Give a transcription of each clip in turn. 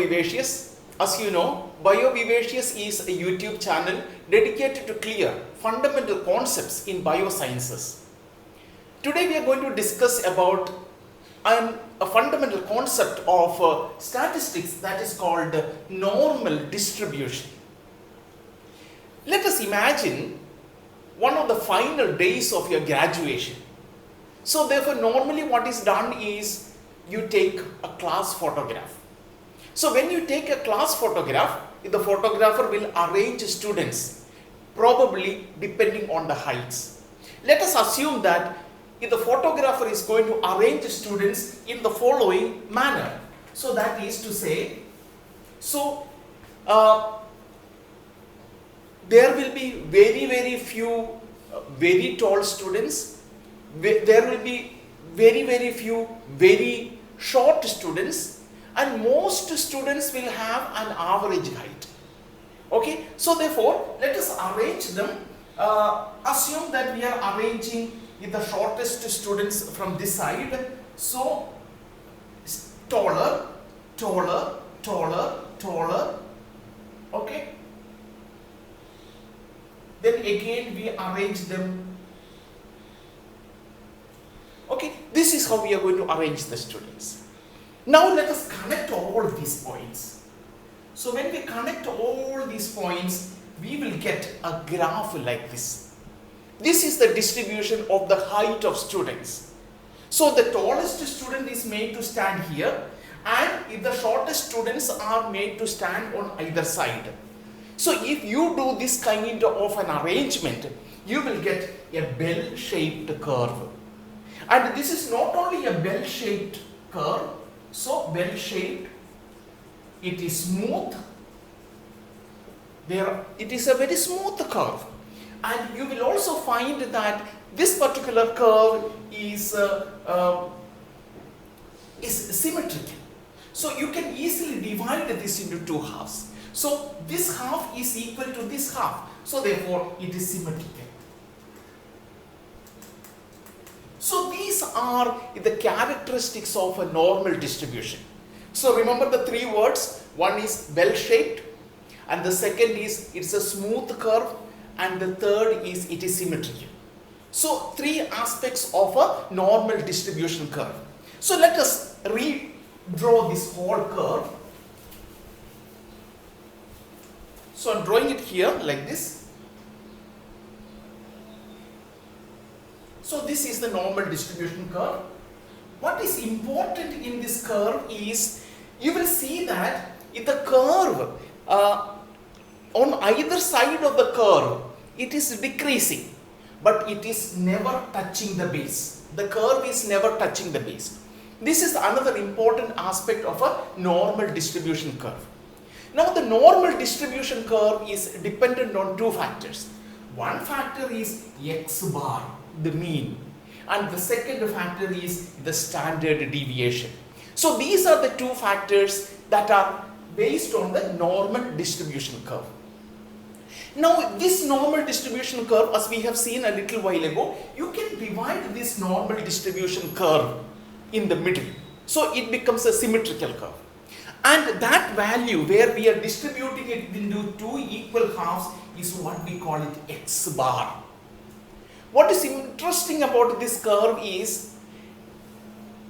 BioVivacious. As you know, BioVivacious is a YouTube channel dedicated to clear fundamental concepts in biosciences. Today we are going to discuss about a fundamental concept of statistics that is called normal distribution. Let us imagine one of the final days of your graduation. So therefore normally what is done is you take a class photograph. So when you take a class photograph, the photographer will arrange students probably depending on the heights. Let us assume that if the photographer is going to arrange students in the following manner. So that is to say, there will be very few very tall students, there will be very few very short students, and most students will have an average height. Okay, so therefore let us arrange them. Assume that we are arranging the shortest students from this side. So taller, taller, taller, taller. Okay, then again we arrange them. Okay, this is how we are going to arrange the students. Now let us connect all these points. So when we connect all these points, we will get a graph like this. This is the distribution of the height of students. So the tallest student is made to stand here, and if the shortest students are made to stand on either side. So if you do this kind of an arrangement, you will get a bell-shaped curve. And this is not only a bell-shaped curve, so bell-shaped, it is smooth, it is a very smooth curve. And you will also find that this particular curve is symmetrical. So you can easily divide this into two halves. So this half is equal to this half. So therefore it is symmetrical. So these are the characteristics of a normal distribution. So remember the three words. One is bell-shaped, and the second is it's a smooth curve, and the third is it is symmetrical. So three aspects of a normal distribution curve. So let us redraw this whole curve. So I'm drawing it here like this. So this is the normal distribution curve. What is important in this curve is you will see that if the curve on either side of the curve, it is decreasing, but it is never touching the base. The curve is never touching the base. This is another important aspect of a normal distribution curve. Now the normal distribution curve is dependent on two factors. One factor is x bar, the mean, and the second factor is the standard deviation. So these are the two factors that are based on the normal distribution curve. Now this normal distribution curve, as we have seen a little while ago, you can divide this normal distribution curve in the middle. So it becomes a symmetrical curve. And that value where we are distributing it into two equal halves is what we call it x bar. What is interesting about this curve is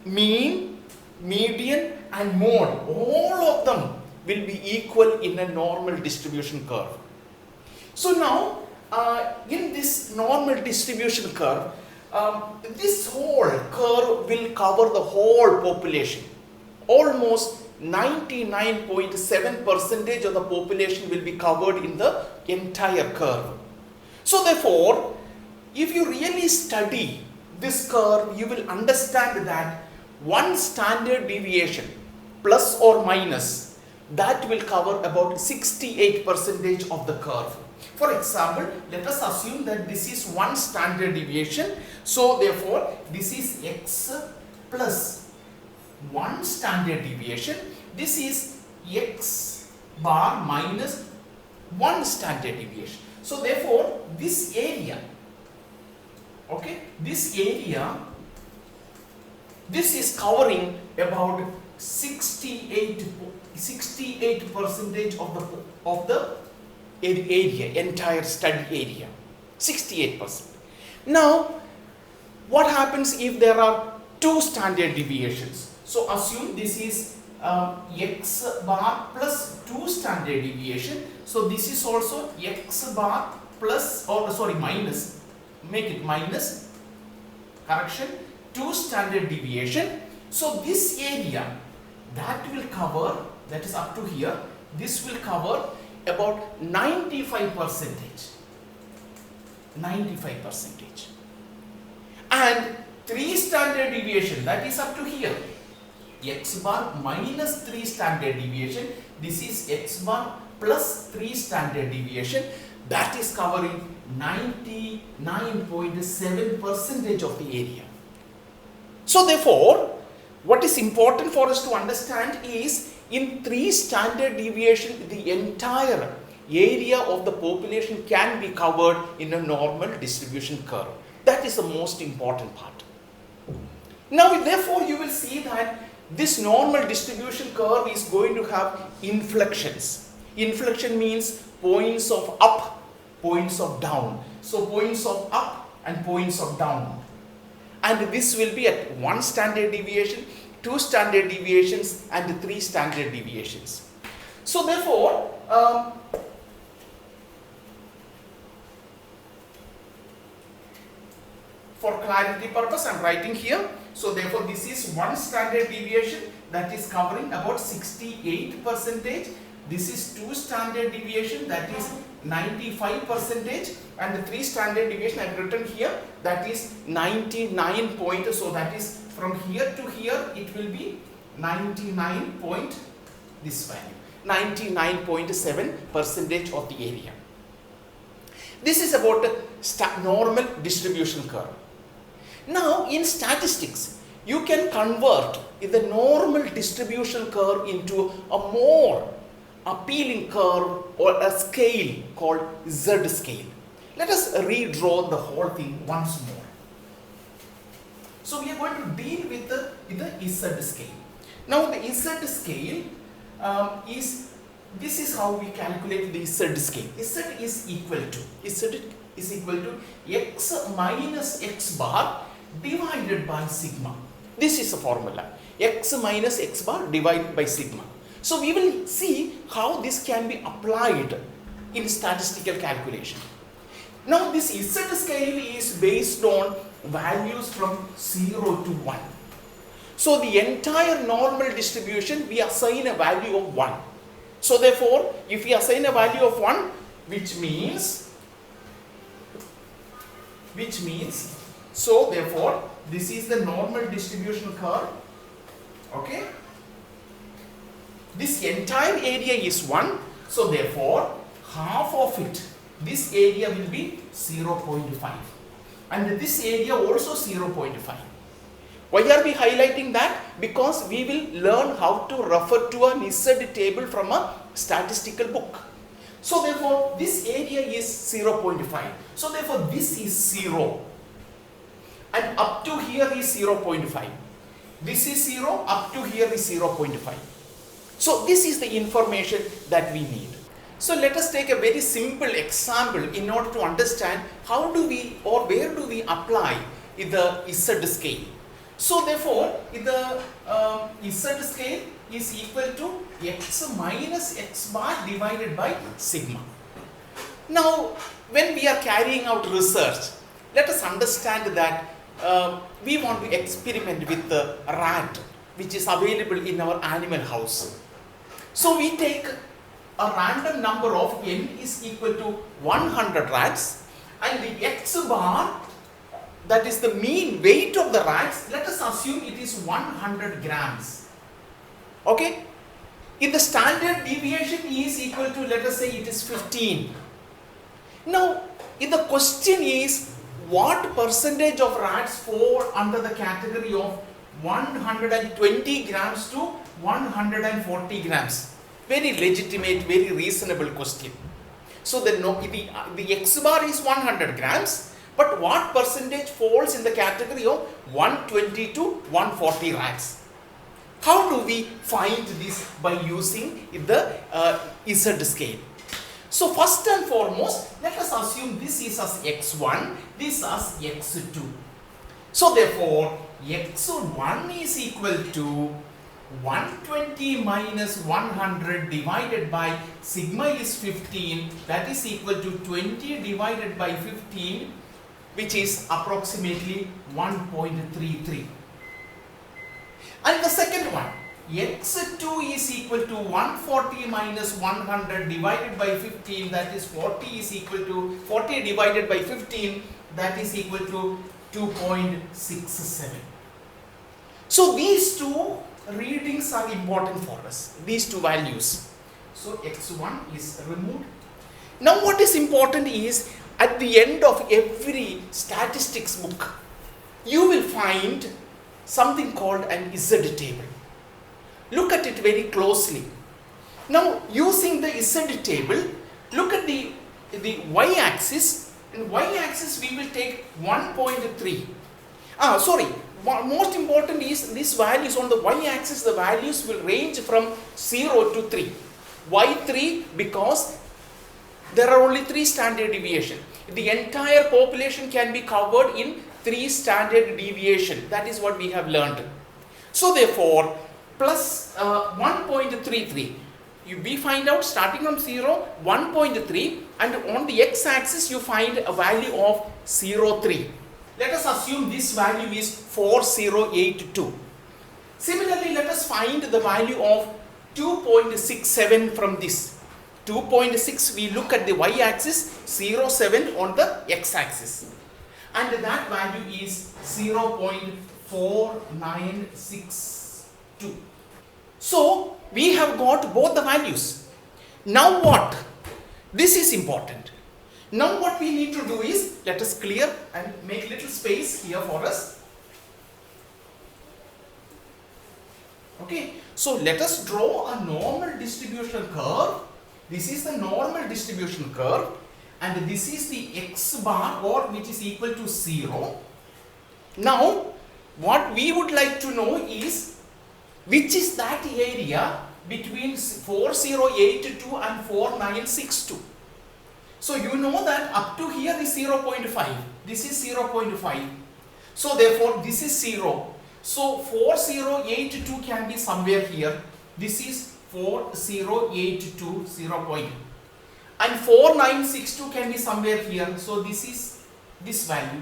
mean, median and mode, all of them will be equal in a normal distribution curve. So now in this normal distribution curve, this whole curve will cover the whole population. Almost 99.7% of the population will be covered in the entire curve. So therefore, if you really study this curve, you will understand that one standard deviation plus or minus, that will cover about 68% of the curve. For example, let us assume that this is one standard deviation. So therefore, this is x plus one standard deviation. This is x bar minus one standard deviation. So therefore, this area, okay, this is covering about 68 68% of the area, entire study area. 68%. Now, what happens if there are two standard deviations? So assume this is x bar plus 2 standard deviation. So this is also x bar plus, or sorry, minus, make it minus, correction, 2 standard deviation. So this area that will cover, that is up to here, this will cover about 95%. 95%. And 3 standard deviation, that is up to here, x bar minus 3 standard deviation, this is x bar plus 3 standard deviation, that is covering 99.7% of the area. So therefore, what is important for us to understand is, in 3 standard deviation, the entire area of the population can be covered in a normal distribution curve. That is the most important part. Now, therefore, you will see that this normal distribution curve is going to have inflections. Inflection means points of up, points of down. So points of up and points of down. And this will be at 1 standard deviation, 2 standard deviations and 3 standard deviations. So therefore, for clarity purpose, I am writing here. So therefore, this is 1 standard deviation, that is covering about 68%. This is 2 standard deviation, that is 95%, and 3 standard deviation I have written here, that is 99 point. So that is from here to here, it will be 99 point, this value, 99.7% of the area. This is about the normal distribution curve. Now, in statistics, you can convert the normal distribution curve into a more appealing curve or a scale called Z scale. Let us redraw the whole thing once more. So we are going to deal with the Z scale. Now the Z scale this is how we calculate the Z scale. Z is equal to x minus x bar divided by sigma. This is a formula, x minus x bar divided by sigma. So we will see how this can be applied in statistical calculation. Now this Z scale is based on values from 0 to 1. So the entire normal distribution, we assign a value of 1. So therefore, if we assign a value of 1, which means, so therefore, this is the normal distribution curve, okay? This entire area is 1, so therefore, half of it, this area will be 0.5, and this area also 0.5. Why are we highlighting that? Because we will learn how to refer to an Z table from a statistical book. So therefore, this area is 0.5. So therefore, this is 0. And up to here is 0.5. This is 0, up to here is 0.5. So this is the information that we need. So let us take a very simple example in order to understand how do we or where do we apply the Z scale. So therefore, the Z scale is equal to x minus x bar divided by sigma. Now, when we are carrying out research, let us understand that we want to experiment with the rat which is available in our animal house. So we take a random number of n is equal to 100 rats, and the x bar, that is the mean weight of the rats, let us assume it is 100 grams. Okay? If the standard deviation is equal to, let us say it is 15. Now, if the question is, what percentage of rats fall under the category of 120 grams to 140 grams? Very legitimate, very reasonable question. So the x bar is 100 grams, but what percentage falls in the category of 120 to 140 rats? How do we find this? By using the Z scale. So first and foremost, let us assume this is as x1, this as x2. So therefore, x1 is equal to 120 minus 100 divided by sigma is 15, that is equal to 20 divided by 15, which is approximately 1.33. And the second one, x2 is equal to 140 minus 100 divided by 15, that is 40 is equal to 40 divided by 15, that is equal to 2.67. So these two readings are important for us, these two values. So x1 is removed. Now what is important is, at the end of every statistics book, you will find something called an Z table. Look at it very closely. Now using the Z table, look at the y-axis. In y-axis we will take 1.3. Most important is this values on the y-axis, the values will range from 0 to 3. Why 3? Because there are only 3 standard deviation. The entire population can be covered in 3 standard deviation. That is what we have learned. So therefore, plus 1.33. We find out starting from 0, 1.3, and on the x-axis you find a value of 0.3. Let us assume this value is 4082. Similarly, let us find the value of 2.67 from this. 2.6 we look at the y-axis, 0.7 on the x-axis. And that value is 0.4962. So we have got both the values. Now what? This is important. Now what we need to do is, let us clear and make little space here for us. Okay, so let us draw a normal distribution curve. This is the normal distribution curve, and this is the x bar, or which is equal to 0. Now what we would like to know is, which is that area between 4082 and 4962. So you know that up to here is 0.5. This is 0.5. So therefore this is 0. So 4082 can be somewhere here. This is 4082 0. And 4962 can be somewhere here. So this is this value.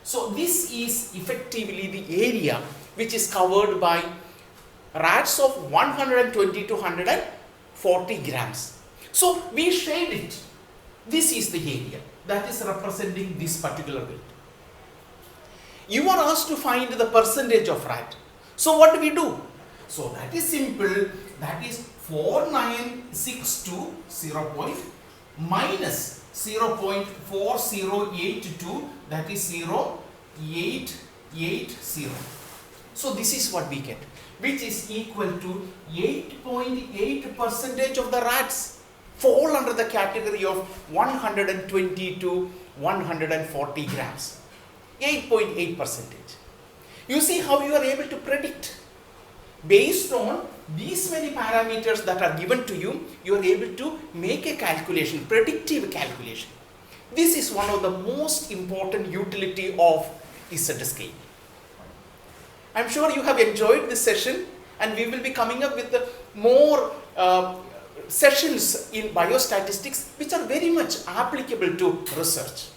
So this is effectively the area which is covered by rats of 120 to 140 grams. So we shade it. This is the area that is representing this particular weight. You are asked to find the percentage of rat. So what do we do? So that is simple. That is 4962 minus 0.4082, that is 0.880. So this is what we get, which is equal to 8.8% of the rats fall under the category of 120 to 140 grams. 8.8%. You see how you are able to predict. Based on these many parameters that are given to you, you are able to make a calculation, predictive calculation. This is one of the most important utility of Z scale. I am sure you have enjoyed this session, and we will be coming up with more sessions in biostatistics which are very much applicable to research.